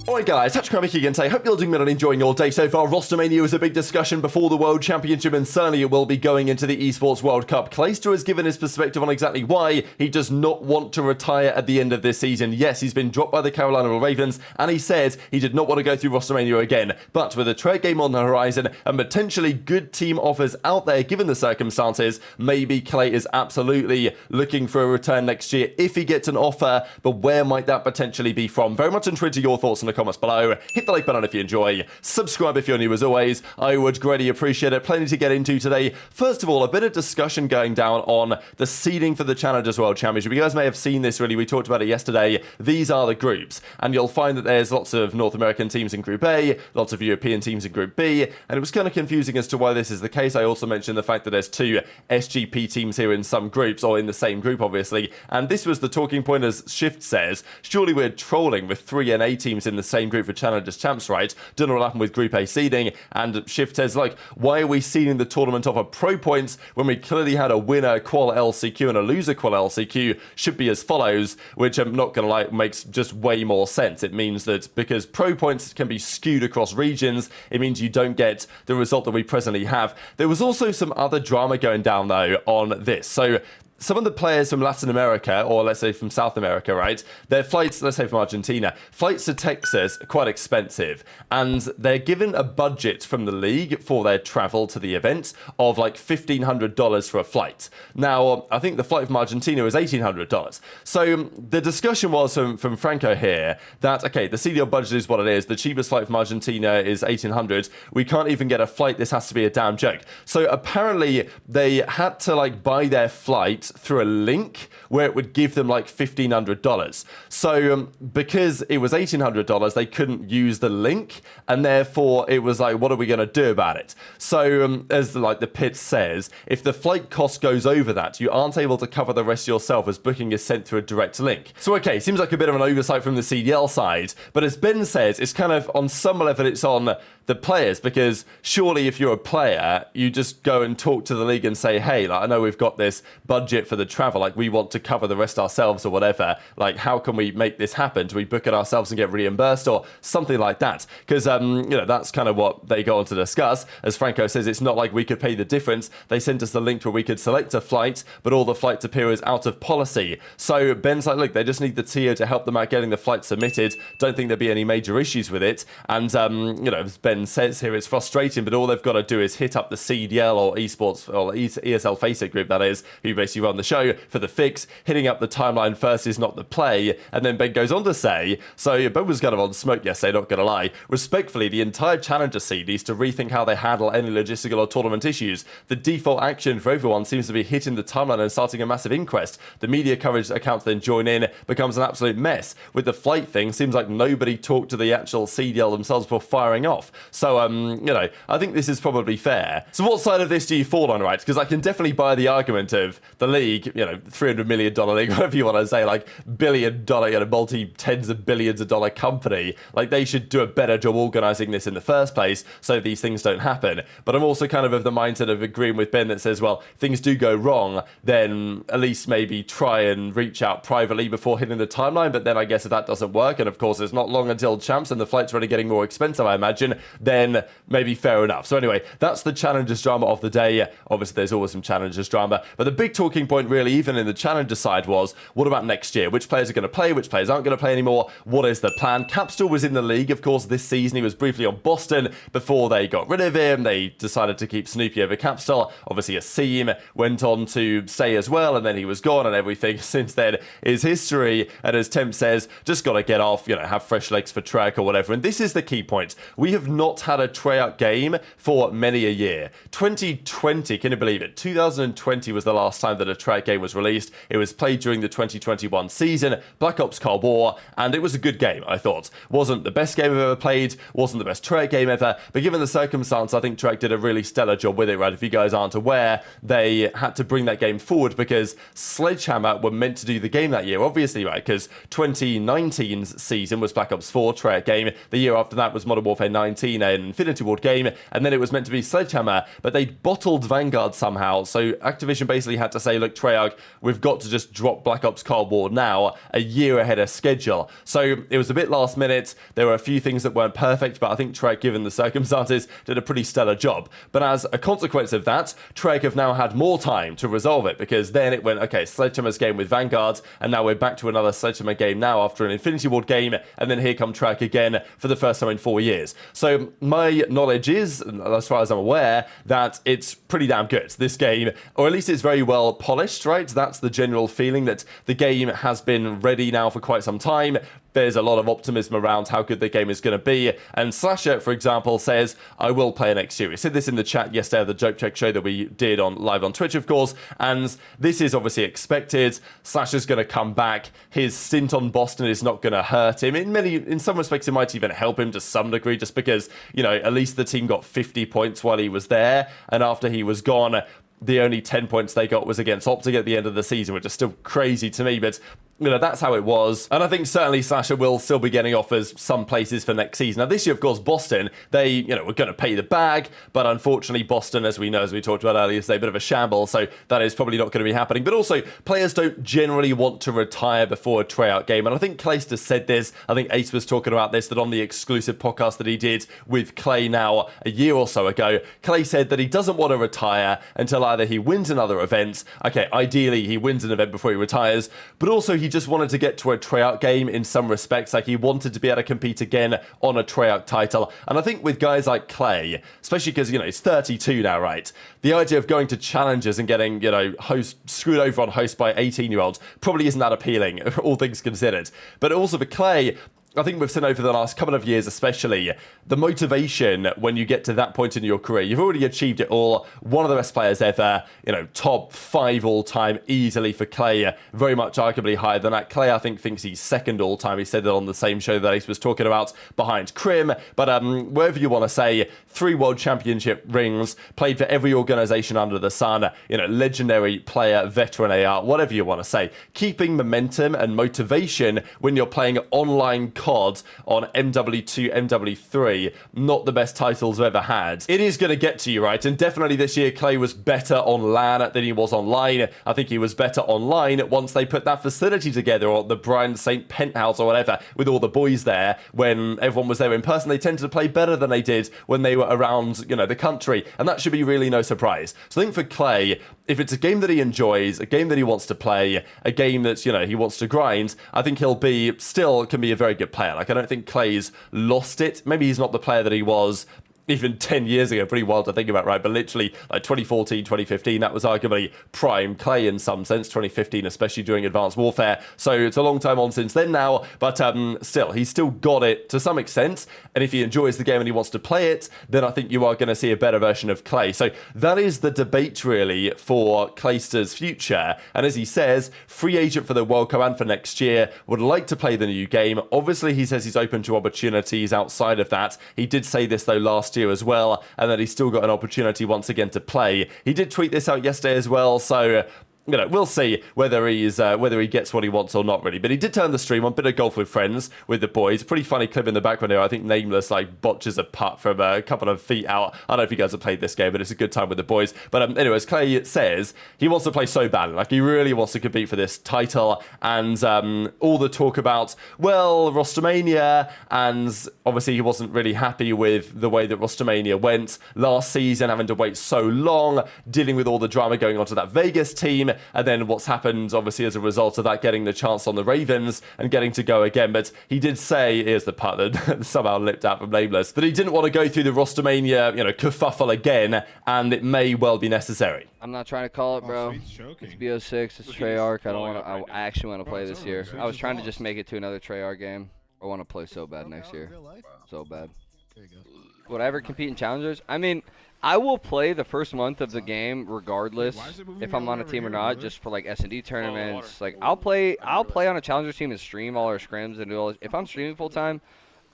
Alright guys, TacticalRab again today. Hope you're doing well and enjoying your day so far. Rostermania was a big discussion before the World Championship, and certainly it will be going into the Esports World Cup. Clayster has given his perspective on exactly why he does not want to retire at the end of this season. Yes, he's been dropped by the Carolina Ravens, and he said he did not want to go through Rostermania again. But with a trade game on the horizon and potentially good team offers out there given the circumstances, maybe Clay is absolutely looking for a return next year if he gets an offer. But where might that potentially be from? Very much intrigued to your thoughts in the comments below. Hit the like button if you enjoy. Subscribe if you're new as always. I would greatly appreciate it. Plenty to get into today. First of all, a bit of discussion going down on the seeding for the Challengers World Championship. You guys may have seen this really. We talked about it yesterday. These are the groups, and you'll find that there's lots of North American teams in Group A, lots of European teams in Group B, and it was kind of confusing as to why this is the case. I also mentioned the fact that there's two SGP teams here in some groups, or in the same group obviously, and this was the talking point, as Shift says. Surely we're trolling with 3 NA teams in the same group for Challengers Champs, right? Don't know what happened with Group A seeding, and Shift says, like, why are we seeding the tournament off of pro points when we clearly had a winner qual LCQ and a loser qual LCQ? Should be as follows, which I'm not gonna lie, makes just way more sense. It means that because pro points can be skewed across regions, it means you don't get the result that we presently have. There was also some other drama going down though on this. So some of the players from Latin America, or let's say from South America, right? Their flights, let's say from Argentina, flights to Texas are quite expensive, and they're given a budget from the league for their travel to the event of like $1,500 for a flight. Now, I think the flight from Argentina was $1,800. So the discussion was from Franco here that, okay, the CDL budget is what it is. The cheapest flight from Argentina is $1,800. We can't even get a flight. This has to be a damn joke. So apparently they had to like buy their flight through a link where it would give them like $1,500. So because it was $1,800, they couldn't use the link, and therefore it was like, what are we going to do about it? So as the pit says, if the flight cost goes over that, you aren't able to cover the rest yourself as booking is sent through a direct link. So okay, seems like a bit of an oversight from the CDL side, but as Ben says, it's kind of on some level it's on the players, because surely if you're a player, you just go and talk to the league and say, hey, like, I know we've got this budget for the travel, like we want to cover the rest ourselves or whatever, like how can we make this happen? Do we book it ourselves and get reimbursed or something like that? Because you know, that's kind of what they go on to discuss. As Franco says, it's not like we could pay the difference. They sent us the link where we could select a flight, but all the flights appear as out of policy. So Ben's like, look, they just need the TO to help them out getting the flight submitted. Don't think there'll be any major issues with it. And you know, as Ben says here, it's frustrating, but all they've got to do is hit up the CDL or Esports or ESL FaZe group, that is, who basically run the show for the fix. Hitting up the timeline first is not the play. And then Ben goes on to say, so Ben was kind of on smoke yesterday, not gonna lie. Respectfully, the entire challenger scene needs to rethink how they handle any logistical or tournament issues. The default action for everyone seems to be hitting the timeline and starting a massive inquest. The media coverage accounts then join in, becomes an absolute mess. With the flight thing, seems like nobody talked to the actual CDL themselves before firing off. So you know, I think this is probably fair. So what side of this do you fall on, right? Because I can definitely buy the argument of the league, you know, $300 million league, whatever you want to say, like billion-dollar, you know, multi-tens of billions of dollar company. Like, they should do a better job organizing this in the first place so these things don't happen. But I'm also kind of the mindset of agreeing with Ben that says, well, things do go wrong, then at least maybe try and reach out privately before hitting the timeline. But then I guess if that doesn't work, and of course it's not long until champs and the flight's already getting more expensive, I imagine, then maybe fair enough. So anyway, that's the Challengers drama of the day. Obviously there's always some Challengers drama, but the big talking point really, even in the Challenger side, was what about next year? Which players are going to play? Which players aren't going to play anymore? What is the plan? Capsidal was in the league, of course, this season. He was briefly on Boston before they got rid of him. They decided to keep Snoopy over Capsidal. Obviously Asim went on to stay as well, and then he was gone, and everything since then is history. And as Temp says, just got to get off, you know, have fresh legs for Treyarch or whatever. And this is the key point. We have not had a Treyarch game for many a year. 2020, can you believe it? 2020 was the last time that a Treyarch game was released. It was played during the 2021 season, Black Ops Cold War, and it was a good game, I thought. Wasn't the best game I've ever played, wasn't the best Treyarch game ever, but given the circumstance, I think Treyarch did a really stellar job with it, right? If you guys aren't aware, they had to bring that game forward because Sledgehammer were meant to do the game that year, obviously, right? Because 2019's season was Black Ops 4 Treyarch game, the year after that was Modern Warfare 19, an Infinity Ward game, and then it was meant to be Sledgehammer, but they bottled Vanguard somehow, so Activision basically had to say, look, look, Treyarch, we've got to just drop Black Ops Cold War now, a year ahead of schedule. So it was a bit last minute. There were a few things that weren't perfect, but I think Treyarch, given the circumstances, did a pretty stellar job. But as a consequence of that, Treyarch have now had more time to resolve it, because then it went, okay, Sledgehammer's game with Vanguard, and now we're back to another Sledgehammer game now after an Infinity Ward game, and then here come Treyarch again for the first time in 4 years. So my knowledge is, as far as I'm aware, that it's pretty damn good, this game, or at least it's very well polished, right? That's the general feeling, that the game has been ready now for quite some time. There's a lot of optimism around how good the game is going to be. And Slasher, for example, says, I will play next year. We said this in the chat yesterday at the Joke Check show that we did live on Twitch, of course. And this is obviously expected. Slasher's going to come back. His stint on Boston is not going to hurt him. In some respects, it might even help him to some degree, just because, you know, at least the team got 50 points while he was there. And after he was gone, the only 10 points they got was against OpTic at the end of the season, which is still crazy to me, but you know, that's how it was. And I think certainly Slasher will still be getting offers some places for next season. Now, this year, of course, Boston, they, you know, were going to pay the bag, but unfortunately, Boston, as we know, as we talked about earlier, is a bit of a shamble, so that is probably not going to be happening. But also, players don't generally want to retire before a Treyarch game, and I think Clayster said this. I think Ace was talking about this, that on the exclusive podcast that he did with Clay now a year or so ago, Clay said that he doesn't want to retire until either he wins another event, okay, ideally he wins an event before he retires, but also he just wanted to get to a Treyarch game in some respects. Like, he wanted to be able to compete again on a Treyarch title. And I think with guys like Clay, especially because, you know, he's 32 now, right? The idea of going to challenges and getting, you know, screwed over on host by 18-year-olds probably isn't that appealing, all things considered. But also for Clay, I think we've seen over the last couple of years especially, the motivation when you get to that point in your career. You've already achieved it all. One of the best players ever, you know, top 5 all-time easily for Clay, very much arguably higher than that. Clay, I think, thinks he's second all-time. He said that on the same show that Ace was talking about, behind Crim. But whatever you want to say, 3 World Championship rings, played for every organization under the sun, you know, legendary player, veteran AR, whatever you want to say. Keeping momentum and motivation when you're playing online COD on MW2, MW3, not the best titles I've ever had. It is going to get to you, right? And definitely this year, Clay was better on LAN than he was online. I think he was better online once they put that facility together, or the Brian St. Penthouse or whatever, with all the boys there. When everyone was there in person, they tended to play better than they did when they were around, you know, the country. And that should be really no surprise. So I think for Clay, if it's a game that he enjoys, a game that he wants to play, a game that, you know, he wants to grind, I think he'll be, still can be a very good player. Like, I don't think Clay's lost it. Maybe he's not the player that he was even 10 years ago. Pretty wild to think about, right? But literally, like 2014, 2015, that was arguably prime Clay in some sense. 2015, especially during Advanced Warfare. So it's a long time on since then now, but still, he's still got it to some extent. And if he enjoys the game and he wants to play it, then I think you are going to see a better version of Clay. So that is the debate, really, for Clayster's future. And as he says, free agent for the World Cup and for next year, would like to play the new game. Obviously, he says he's open to opportunities outside of that. He did say this, though, last year as well, and that he's still got an opportunity once again to play. He did tweet this out yesterday as well, so you know, we'll see whether he gets what he wants or not, really. But he did turn the stream on, bit of golf with friends, with the boys. Pretty funny clip in the background here. I think Nameless like botches a putt from a couple of feet out. I don't know if you guys have played this game, but it's a good time with the boys. But anyways, Clay says he wants to play so badly. Like, he really wants to compete for this title. And all the talk about, well, Rostermania, and obviously he wasn't really happy with the way that Rostermania went last season, having to wait so long, dealing with all the drama going on to that Vegas team. And then what's happened, obviously, as a result of that, getting the chance on the Ravens and getting to go again. But he did say, here's the part that somehow lipped out from Nameless, that he didn't want to go through the Rostermania, you know, kerfuffle again, and it may well be necessary. I'm not trying to call it, bro. It's BO6, it's Treyarch. I actually want to play this year. I was trying to just make it to another Treyarch game. I want to play so bad next year. So bad. Would I ever compete in challengers? I mean, I will play the first month of the game regardless if I'm on a team or not, just for like S&D tournaments. Like, I'll play on a challenger team and stream all our scrims and do all this. If I'm streaming full time,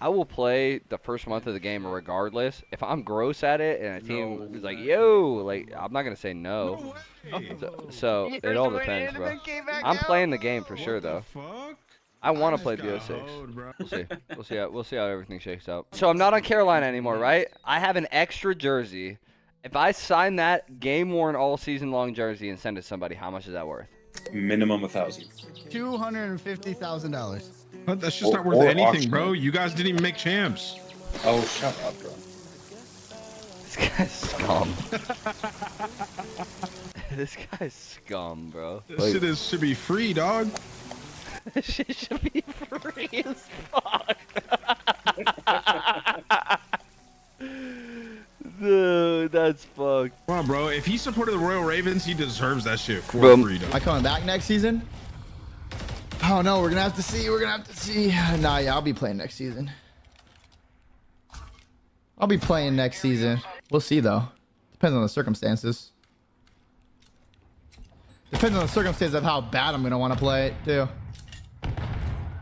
I will play the first month of the game regardless. If I'm gross at it and a team is like, yo, like, I'm not gonna say no. So it all depends, bro. I'm playing the game for sure though. I want to play BO6. We'll see how everything shakes out. So I'm not on Carolina anymore, right? I have an extra jersey, If I sign that game-worn all-season-long jersey and send it to somebody, how much is that worth? Minimum 1,000. $250,000. But that's just not worth anything, auction. bro. You guys didn't even make champs. Oh, shut up, bro. This guy's scum. This guy's scum, bro. This shit should be free, dog. This shit should be free as fuck. Dude, that's fucked. Come on, bro. If he supported the Royal Ravens, he deserves that shit for Bro. free, dog. Am I coming back next season? Oh no, we're gonna have to see. We're gonna have to see. Nah, yeah, I'll be playing next season. I'll be playing next season. We'll see though. Depends on the circumstances. Depends on the circumstances of how bad I'm gonna want to play it too.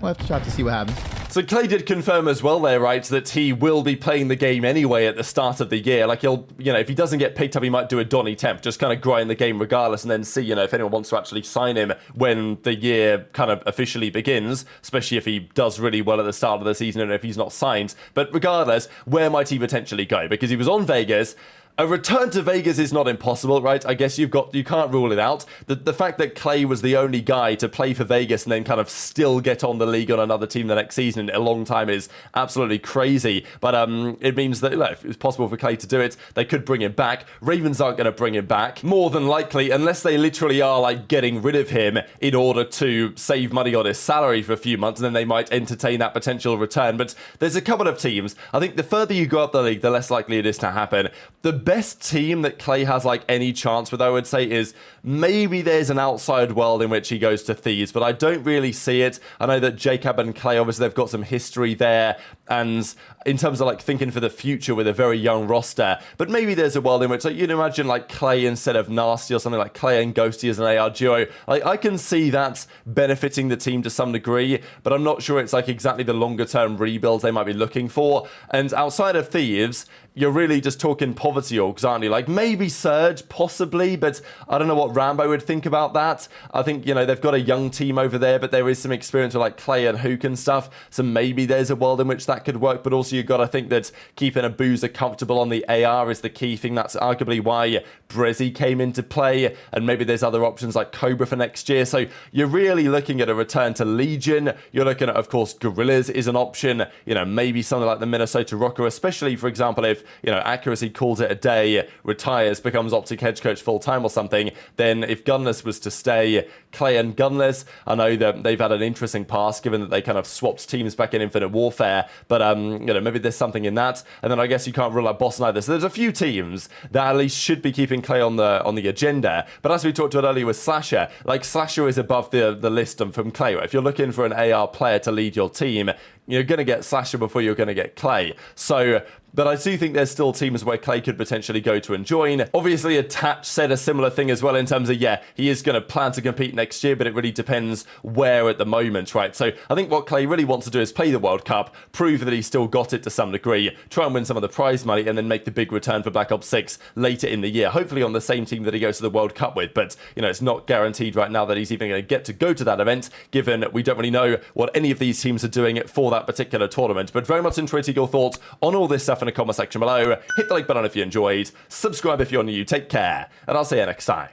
We'll have to see what happens. So Clay did confirm as well there, right, that he will be playing the game anyway at the start of the year. Like he'll, you know, if he doesn't get picked up, he might do a Donny Temp, just kind of grind the game regardless and then see, you know, if anyone wants to actually sign him when the year kind of officially begins, especially if he does really well at the start of the season and if he's not signed. But regardless, where might he potentially go? Because he was on Vegas. A return to Vegas is not impossible, right? I guess you can't rule it out. The fact that Clay was the only guy to play for Vegas and then kind of still get on the league on another team the next season in a long time is absolutely crazy. But it means that if it's possible for Clay to do it, they could bring him back. Ravens aren't going to bring him back, more than likely, unless they literally are like getting rid of him in order to save money on his salary for a few months, and then they might entertain that potential return. But there's a couple of teams. I think the further you go up the league, the less likely it is to happen. The best team that Clay has like any chance with, I would say, is maybe there's an outside world in which he goes to Thieves, but I don't really see it. I know that Jacob and Clay, obviously they've got some history there, and in terms of like thinking for the future with a very young roster, but maybe there's a world in which like you'd imagine like Clay instead of Nastie or something, like Clay and Ghosty as an AR duo. Like I can see that benefiting the team to some degree, but I'm not sure it's like exactly the longer term rebuilds they might be looking for. And outside of Thieves, you're really just talking poverty orgs, aren't you? Like maybe Surge, possibly, but I don't know what Rambo would think about that. I think, you know, they've got a young team over there, but there is some experience with like Clay and Hook and stuff. So maybe there's a world in which that could work, but also you've got to think that keeping aBeZy comfortable on the AR is the key thing. That's arguably why aBeZy came into play, and maybe there's other options like Cobra for next year. So you're really looking at a return to Legion. You're looking at, of course, Gorillas is an option. You know, maybe something like the Minnesota Rocker, especially, for example, if, you know, Accuracy calls it a day, retires, becomes OpTic head coach full-time or something, then if Gunless was to stay, Clay and Gunless, I know that they've had an interesting past given that they kind of swapped teams back in Infinite Warfare, but, you know, maybe there's something in that. And then I guess you can't rule out Boston either. So there's a few teams that at least should be keeping Clay on the agenda. But as we talked about earlier with Slasher, like Slasher is above the list from Clay. If you're looking for an AR player to lead your team, you're going to get Slasher before you're going to get Clay. So, but I do think there's still teams where Clay could potentially go to and join. Obviously, Attach said a similar thing as well in terms of, yeah, he is going to plan to compete next year, but it really depends where at the moment, right? So I think what Clay really wants to do is play the World Cup, prove that he's still got it to some degree, try and win some of the prize money, and then make the big return for Black Ops 6 later in the year, hopefully on the same team that he goes to the World Cup with. But, you know, it's not guaranteed right now that he's even going to go to that event, given we don't really know what any of these teams are doing for that particular tournament. But very much interested your thoughts on all this stuff in the comment section below. Hit the like button if you enjoyed, subscribe if you're new, take care, and I'll see you next time.